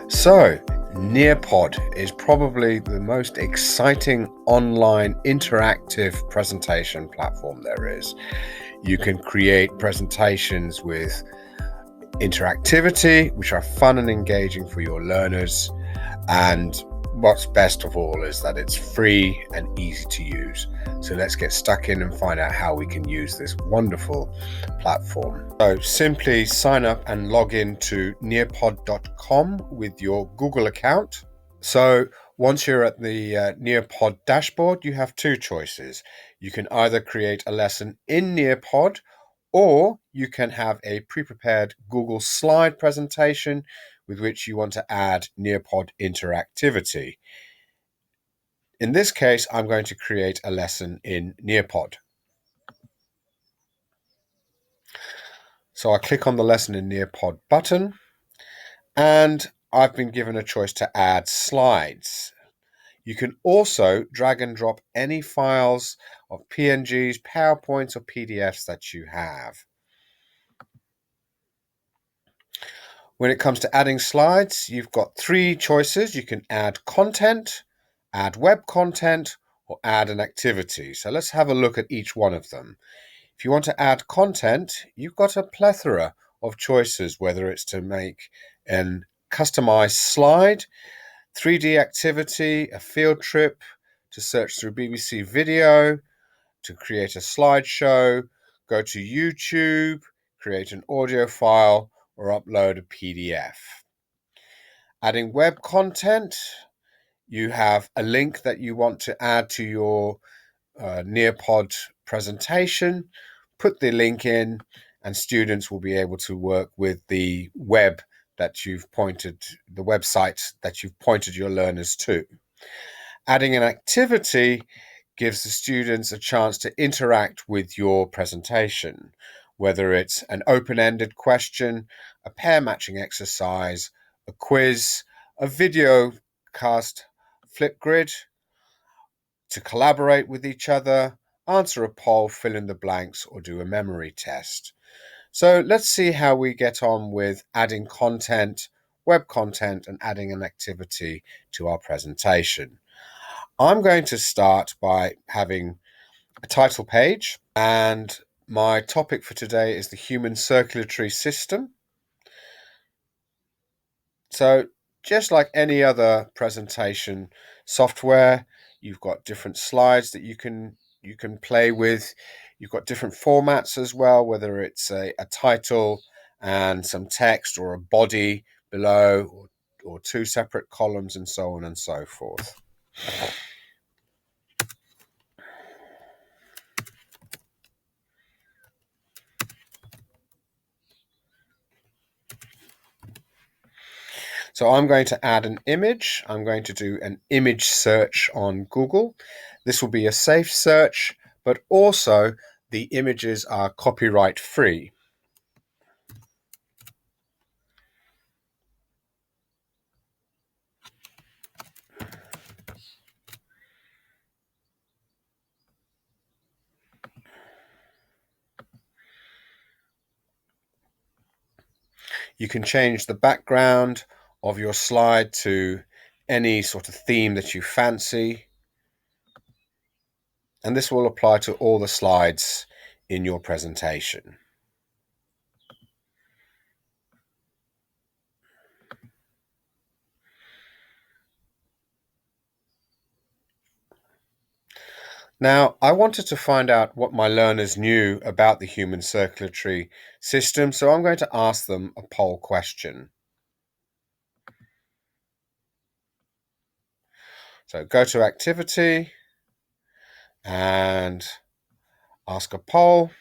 So, Nearpod is probably the most exciting online interactive presentation platform there is. You can create presentations with interactivity, which are fun and engaging for your learners. And what's best of all is that it's free and easy to use. So let's get stuck in and find out how we can use this wonderful platform. So simply sign up and log in to nearpod.com with your Google account. So once you're at the Nearpod dashboard, you have two choices. You can either create a lesson in Nearpod, or you can have a pre-prepared Google slide presentation with which you want to add Nearpod interactivity. In this case, I'm going to create a lesson in Nearpod. So I click on the lesson in Nearpod button, and I've been given a choice to add slides. You can also drag and drop any files of PNGs, PowerPoints, or PDFs that you have. When it comes to adding slides, you've got three choices. You can add content, add web content, or add an activity. So let's have a look at each one of them. If you want to add content, you've got a plethora of choices, whether it's to make an customized slide, 3D activity, a field trip, to search through BBC video, to create a slideshow, go to YouTube, create an audio file, or upload a PDF. Adding web content, you have a link that you want to add to your Nearpod presentation. Put the link in, and students will be able to work with the web that you've pointed, the website that you've pointed your learners to. Adding an activity gives the students a chance to interact with your presentation, whether it's an open-ended question, a pair matching exercise, a quiz, a video cast, Flipgrid, to collaborate with each other, answer a poll, fill in the blanks, or do a memory test. So let's see how we get on with adding content, web content, and adding an activity to our presentation. I'm going to start by having a title page, and my topic for today is the human circulatory system. So just like any other presentation software, you've got different slides that you can play with. You've got different formats as well, whether it's a title and some text, or a body below, or two separate columns, and so on and so forth. So I'm going to add an image. I'm going to do an image search on Google. This will be a safe search, but also the images are copyright free. You can change the background of your slide to any sort of theme that you fancy. And this will apply to all the slides in your presentation. Now, I wanted to find out what my learners knew about the human circulatory system, so I'm going to ask them a poll question. So go to activity and ask a poll.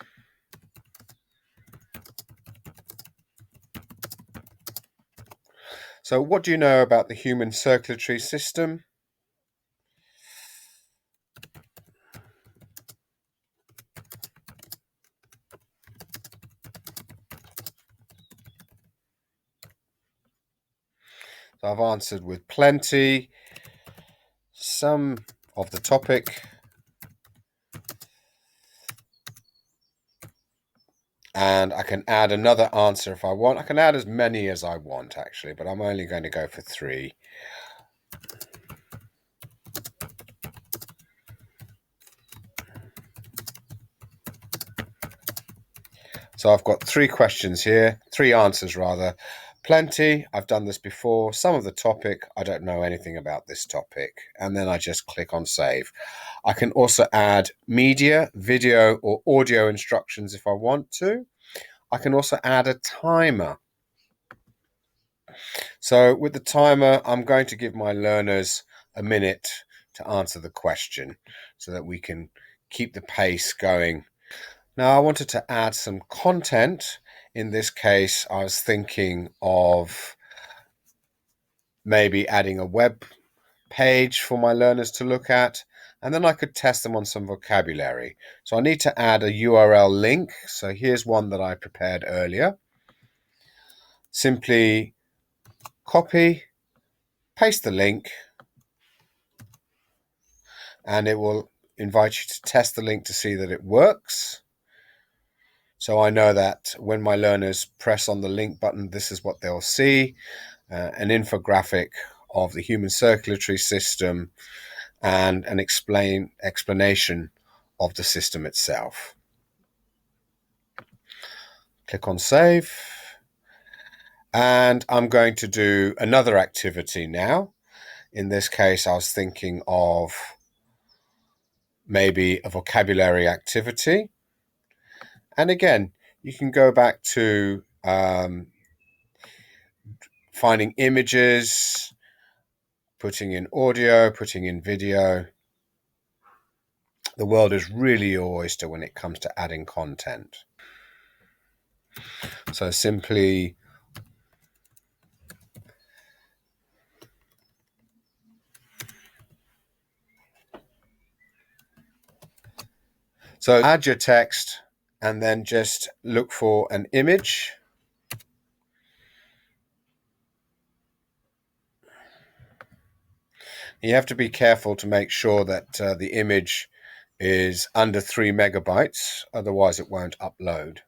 So what do you know about the human circulatory system? So I've answered with plenty, some of the topic, And I can add another answer if I want. I can add as many as I want, actually, but I'm only going to go for 3. So I've got 3 questions here, 3 answers rather. Plenty, I've done this before. Some of the topic, I don't know anything about this topic. And then I just click on save. I can also add media, video, or audio instructions if I want to. I can also add a timer. So with the timer, I'm going to give my learners a minute to answer the question so that we can keep the pace going. Now, I wanted to add some content. In this case, I was thinking of maybe adding a web page for my learners to look at, and then I could test them on some vocabulary. So I need to add a URL link. So here's one that I prepared earlier. Simply copy, paste the link, and it will invite you to test the link to see that it works. So I know that when my learners press on the link button, this is what they'll see, an infographic of the human circulatory system and an explanation of the system itself. Click on save. And I'm going to do another activity now. In this case, I was thinking of maybe a vocabulary activity. And again, you can go back to finding images, putting in audio, putting in video. The world is really your oyster when it comes to adding content. So simply add your text and then just look for an image. You have to be careful to make sure that the image is under 3 megabytes, otherwise it won't upload.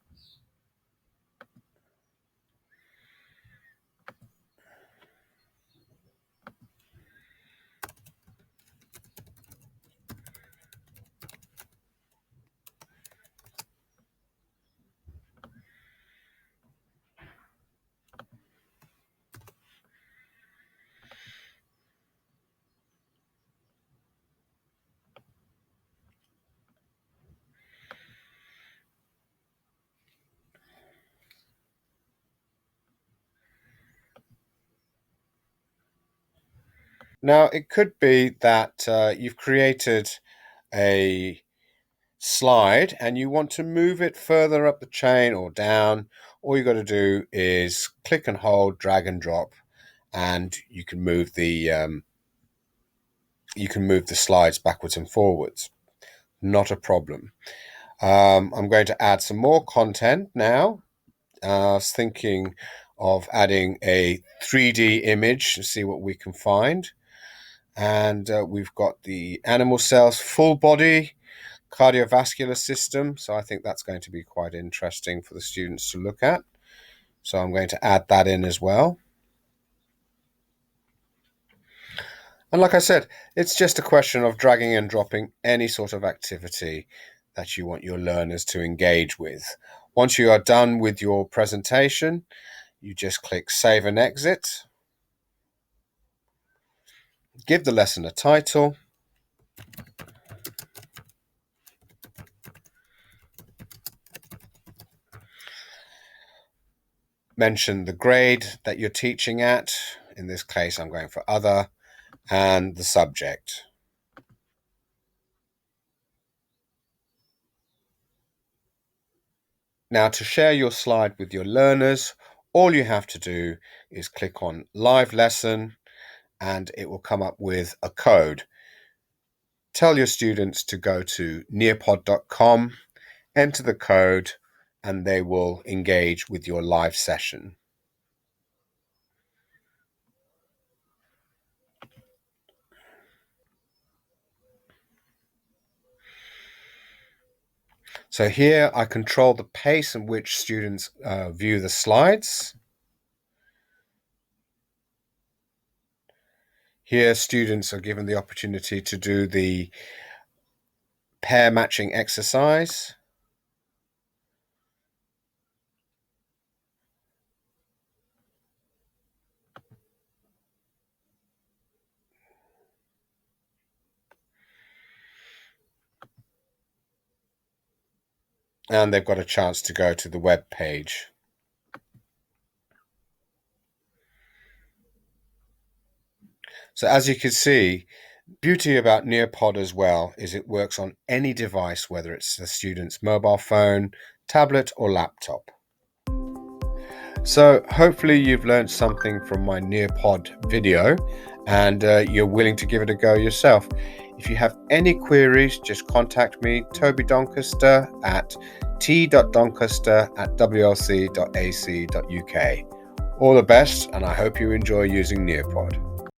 Now, it could be that you've created a slide and you want to move it further up the chain or down. All you got to do is click and hold, drag and drop, and you can move the slides backwards and forwards. Not a problem. I'm going to add some more content now. I was thinking of adding a 3D image to see what we can find. And we've got the animal cells, full body, cardiovascular system. So I think that's going to be quite interesting for the students to look at. So I'm going to add that in as well. And like I said, it's just a question of dragging and dropping any sort of activity that you want your learners to engage with. Once you are done with your presentation, you just click Save and Exit. Give the lesson a title. Mention the grade that you're teaching at. In this case, I'm going for other, and the subject. Now, to share your slide with your learners, all you have to do is click on Live Lesson, and it will come up with a code. Tell your students to go to nearpod.com, enter the code, and they will engage with your live session. So here I control the pace at which students view the slides. Here students are given the opportunity to do the pair matching exercise. And they've got a chance to go to the web page. So as you can see, beauty about Nearpod as well is it works on any device, whether it's the student's mobile phone, tablet or laptop. So hopefully you've learned something from my Nearpod video and you're willing to give it a go yourself. If you have any queries, just contact me, Toby Doncaster, at t.doncaster@wlc.ac.uk. All the best, and I hope you enjoy using Nearpod.